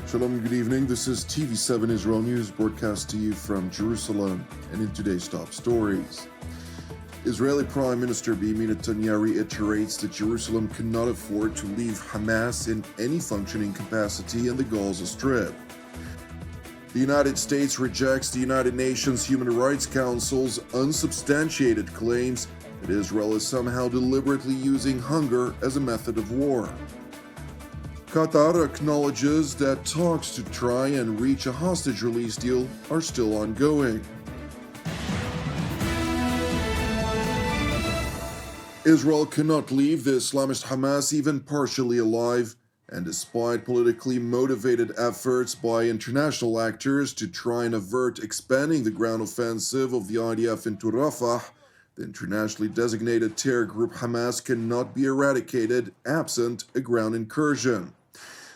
Shalom, good evening. This is TV7 Israel News broadcast to you from Jerusalem, and in today's top stories. Israeli Prime Minister Benjamin Netanyahu reiterates that Jerusalem cannot afford to leave Hamas in any functioning capacity in the Gaza Strip. The United States rejects the United Nations Human Rights Council's unsubstantiated claims that Israel is somehow deliberately using hunger as a method of war. Qatar acknowledges that talks to try and reach a hostage release deal are still ongoing. Israel cannot leave the Islamist Hamas even partially alive, and despite politically motivated efforts by international actors to try and avert expanding the ground offensive of the IDF into Rafah, the internationally designated terror group Hamas cannot be eradicated absent a ground incursion.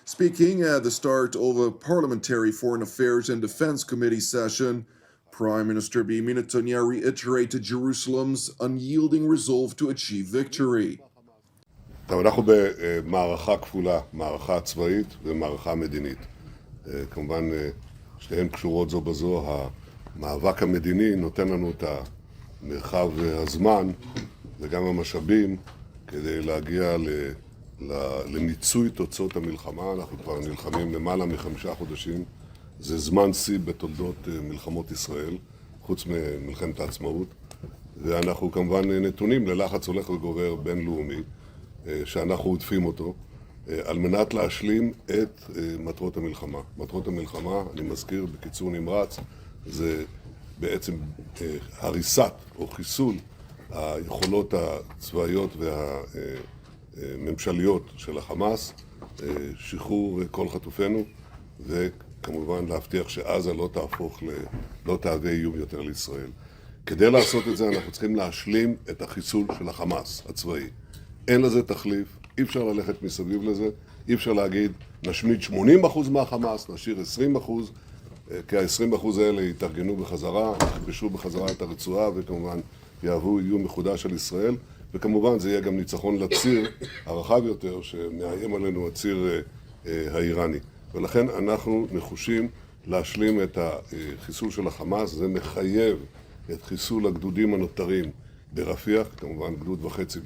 Speaking at the start of a parliamentary Foreign Affairs and Defense Committee session, Prime Minister Benjamin Netanyahu reiterated Jerusalem's unyielding resolve to achieve victory. אנחנו במערכה כפולה, מערכה צבאית ומערכה מדינית. כמובן שתיהן קשורות זו בזו. המאבק המדיני נותן לנו את המרחב והזמן וגם המשאבים כדי להגיע למיצוי תוצאות המלחמה. אנחנו כבר נלחמים למעלה מ5 חודשים. זה זמן שיא בתולדות מלחמות ישראל, חוץ ממלחמת העצמאות. ואנחנו כמובן נתונים ללחץ הולך וגובר בינלאומי, שאנחנו עוטפים אותו, על מנת להשלים את מטרות המלחמה. מטרות המלחמה, אני מזכיר בקיצור נמרץ, זה בעצם הריסת או חיסול היכולות הצבאיות והממשליות של החמאס, שחרור כל חטופינו, וכמובן להבטיח שעזה לא תהווה איום יותר לישראל. כדי לעשות את זה אנחנו צריכים להשלים את החיסול של החמאס הצבאי. אין לזה תחליף, אי אפשר ללכת מסביב לזה, אי אפשר להגיד נשמיד 80% מהחמאס, נשאיר 20%, כי ה-20% האלה יתארגנו בחזרה, יכבשו בחזרה את הרצועה וכמובן יהוו איום מחודש על ישראל, וכמובן זה יהיה גם ניצחון לציר הרחב יותר שמאיים עלינו הציר האיראני. ולכן אנחנו נחושים להשלים את החיסול של החמאס, זה מחייב את חיסול הגדודים הנותרים ברפיח, כמובן גדוד וחצי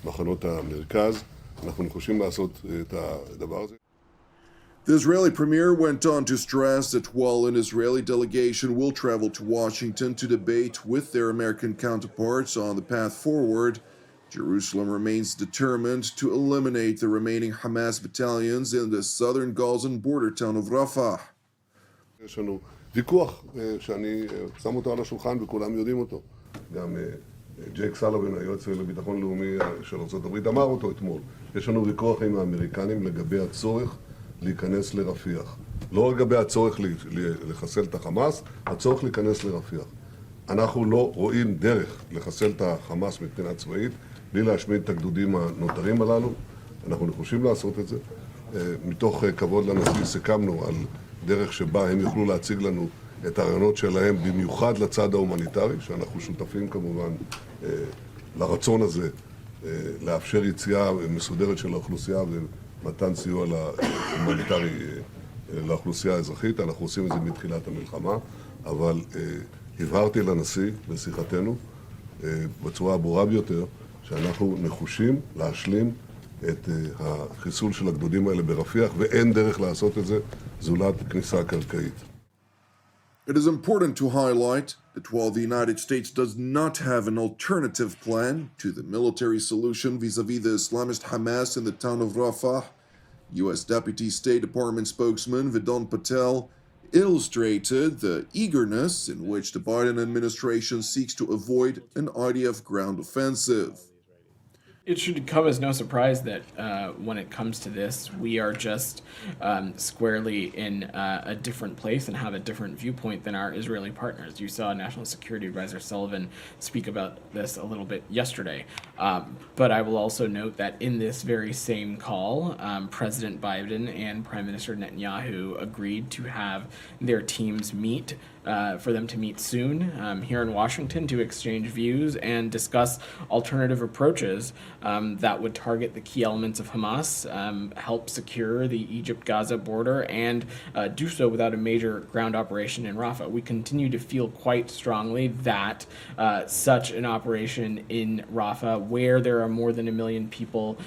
במחנות המרכז. אנחנו נחושים לעשות את הדבר הזה. The Israeli premier went on to stress that while an Israeli delegation will travel to Washington to debate with their American counterparts on the path forward, Jerusalem remains determined to eliminate the remaining Hamas battalions in the southern Gazan border town of Rafah. יש לנו ויכוח שאני שם אותו על השולחן וכולם יודעים אותו. גם ג'ייק סלוון, היועץ לביטחון לאומי של ארצות הברית, אמר אותו אתמול. יש לנו ויכוח עם האמריקנים לגבי הצורך להיכנס לרפיח. לא לגבי הצורך לחסל את החמאס, הצורך להיכנס לרפיח. אנחנו לא רואים דרך לחסל את החמאס מבחינה צבאית, בלי להשמיד את הגדודים הנותרים הללו. אנחנו נחושים לעשות את זה. מתוך כבוד לנשיא סיכמנו על דרך שבה הם יוכלו להציג לנו את הרעיונות שלהם, במיוחד לצד ההומניטרי, שאנחנו שותפים כמובן לרצון הזה, לאפשר יציאה מסודרת של האוכלוסייה ומתן סיוע להומניטרי לאוכלוסייה האזרחית. אנחנו עושים את זה מתחילת המלחמה, אבל הבהרתי לנשיא בשיחתנו בצורה הברורה ביותר, שאנחנו נחושים להשלים את החיסול של הגדודים האלה ברפיח, ואין דרך לעשות את זה זולת כניסה קרקעית. It is important to highlight that while the United States does not have an alternative plan to the military solution vis-a-vis the Islamist Hamas in the town of Rafah, U.S. Deputy State Department spokesman Vedant Patel illustrated the eagerness in which the Biden administration seeks to avoid an IDF ground offensive. It should come as no surprise that when it comes to this, we are just squarely in a different place and have a different viewpoint than our Israeli partners. You saw National Security Advisor Sullivan speak about this a little bit yesterday. But I will also note that in this very same call, President Biden and Prime Minister Netanyahu agreed to have their teams meet, for them to meet soon here in Washington to exchange views and discuss alternative approaches that would target the key elements of Hamas, help secure the Egypt-Gaza border, and do so without a major ground operation in Rafah. We continue to feel quite strongly that such an operation in Rafah, where there are more than 1 million people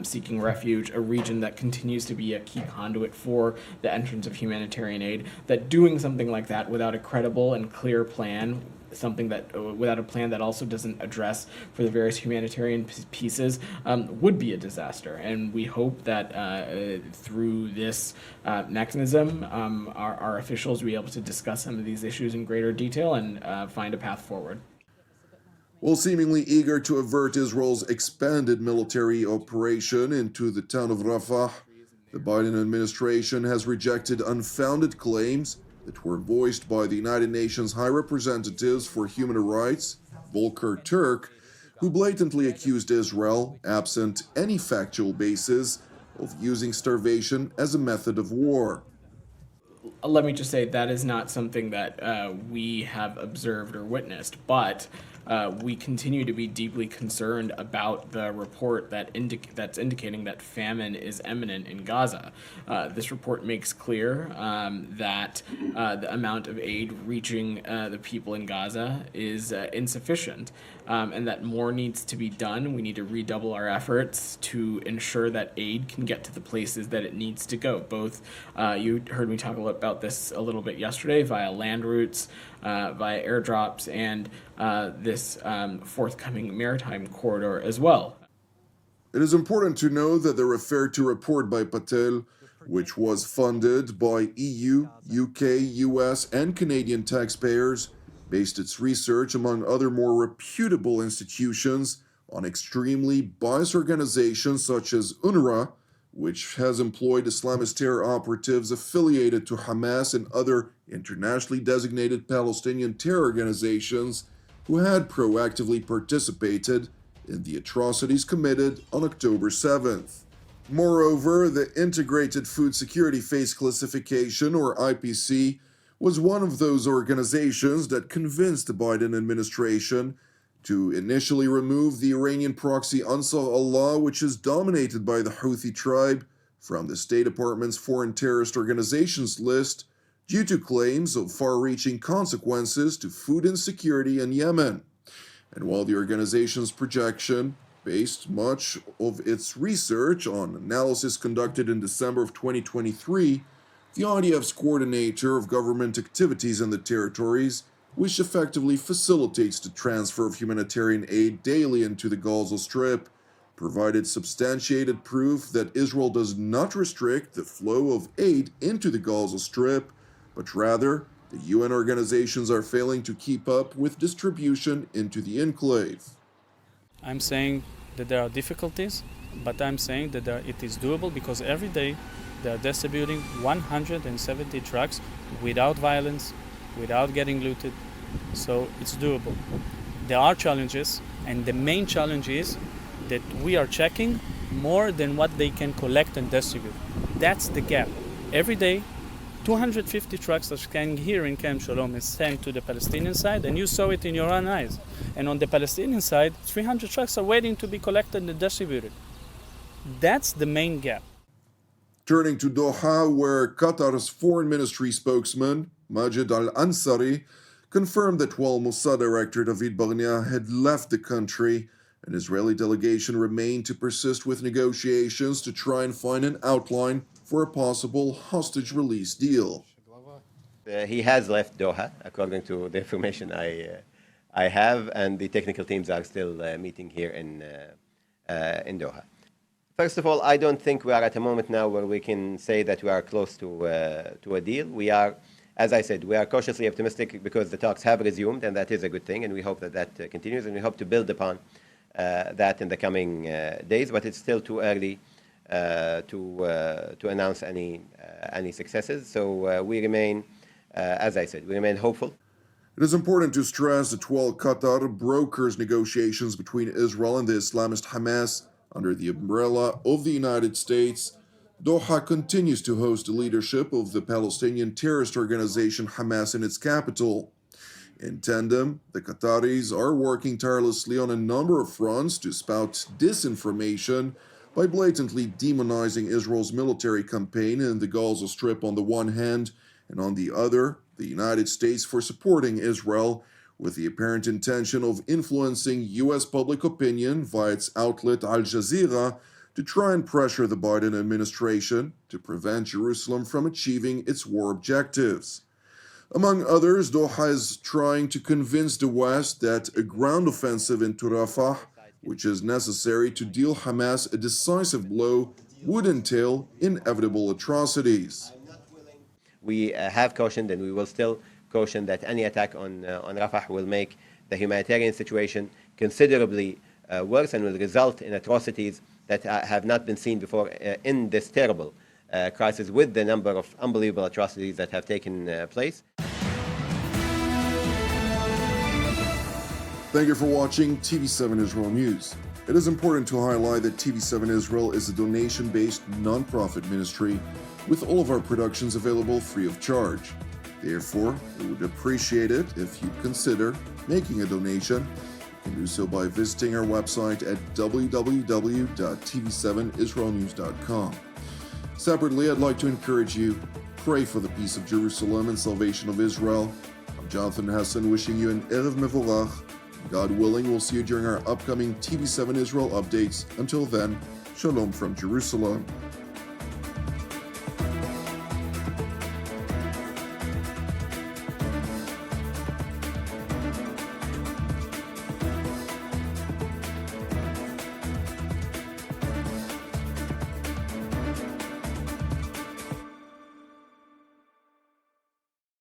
seeking refuge, a region that continues to be a key conduit for the entrance of humanitarian aid, that doing something like that without a credible and clear plan, something that without a plan that also doesn't address for the various humanitarian pieces, would be a disaster. And we hope that through this mechanism, our officials will be able to discuss some of these issues in greater detail and find a path forward. While seemingly eager to avert Israel's expanded military operation into the town of Rafah, the Biden administration has rejected unfounded claims that were voiced by the United Nations High Representatives for Human Rights, Volker Turk, who blatantly accused Israel, absent any factual basis, of using starvation as a method of war. Let me just say that is not something that we have observed or witnessed, but we continue to be deeply concerned about the report that's indicating that famine is imminent in Gaza. This report makes clear that the amount of aid reaching the people in Gaza is insufficient, and that more needs to be done. We need to redouble our efforts to ensure that aid can get to the places that it needs to go. Both, you heard me talk about this a little bit yesterday, via land routes, via airdrops, and this forthcoming maritime corridor as well. It is important to know that the referred to report by Patel, which was funded by EU, UK, US, and Canadian taxpayers, based its research, among other more reputable institutions, on extremely biased organizations such as UNRWA, which has employed Islamist terror operatives affiliated to Hamas and other internationally designated Palestinian terror organizations who had proactively participated in the atrocities committed on October 7th. Moreover, the Integrated Food Security Phase Classification, or IPC, was one of those organizations that convinced the Biden administration to initially remove the Iranian proxy Ansar Allah, which is dominated by the Houthi tribe, from the State Department's foreign terrorist organizations list due to claims of far-reaching consequences to food insecurity in Yemen. And while the organization's projection based much of its research on analysis conducted in December of 2023, the IDF's coordinator of government activities in the territories, which effectively facilitates the transfer of humanitarian aid daily into the Gaza Strip, provided substantiated proof that Israel does not restrict the flow of aid into the Gaza Strip, but rather the UN organizations are failing to keep up with distribution into the enclave. I'm saying that there are difficulties, but I'm saying that it is doable because every day they are distributing 170 trucks without violence, without getting looted, so it's doable. There are challenges, and the main challenge is that we are checking more than what they can collect and distribute. That's the gap. Every day, 250 trucks that came here in Camp Shalom is sent to the Palestinian side, and you saw it in your own eyes. And on the Palestinian side, 300 trucks are waiting to be collected and distributed. That's the main gap. Turning to Doha, where Qatar's foreign ministry spokesman, Majid al-Ansari, confirmed that while Mossad Director David Barnea had left the country, an Israeli delegation remained to persist with negotiations to try and find an outline for a possible hostage release deal. He has left Doha, according to the information I have, and the technical teams are still meeting here in Doha. First of all, I don't think we are at a moment now where we can say that we are close to a deal. We are, as I said, we are cautiously optimistic because the talks have resumed, and that is a good thing, and we hope that that continues, and we hope to build upon that in the coming days, but it's still too early to announce any successes. So we remain, as I said, we remain hopeful. It is important to stress that while Qatar brokers negotiations between Israel and the Islamist Hamas under the umbrella of the United States, Doha continues to host the leadership of the Palestinian terrorist organization Hamas in its capital. In tandem, the Qataris are working tirelessly on a number of fronts to spout disinformation by blatantly demonizing Israel's military campaign in the Gaza Strip on the one hand, and on the other, the United States for supporting Israel, with the apparent intention of influencing U.S. public opinion via its outlet Al Jazeera to try and pressure the Biden administration to prevent Jerusalem from achieving its war objectives. Among others, Doha is trying to convince the West that a ground offensive into Rafah, which is necessary to deal Hamas a decisive blow, would entail inevitable atrocities. We have cautioned, and we will still caution, that any attack on Rafah will make the humanitarian situation considerably worse and will result in atrocities that have not been seen before in this terrible crisis, with the number of unbelievable atrocities that have taken place. Thank you for watching TV7 Israel News. It is important to highlight that TV7 Israel is a donation-based non-profit ministry with all of our productions available free of charge. Therefore, we would appreciate it if you'd consider making a donation. You can do so by visiting our website at www.tv7israelnews.com. Separately, I'd like to encourage you, pray for the peace of Jerusalem and salvation of Israel. I'm Jonathan Hessen, wishing you an Erev Mevorach. God willing, we'll see you during our upcoming TV7 Israel updates. Until then, Shalom from Jerusalem.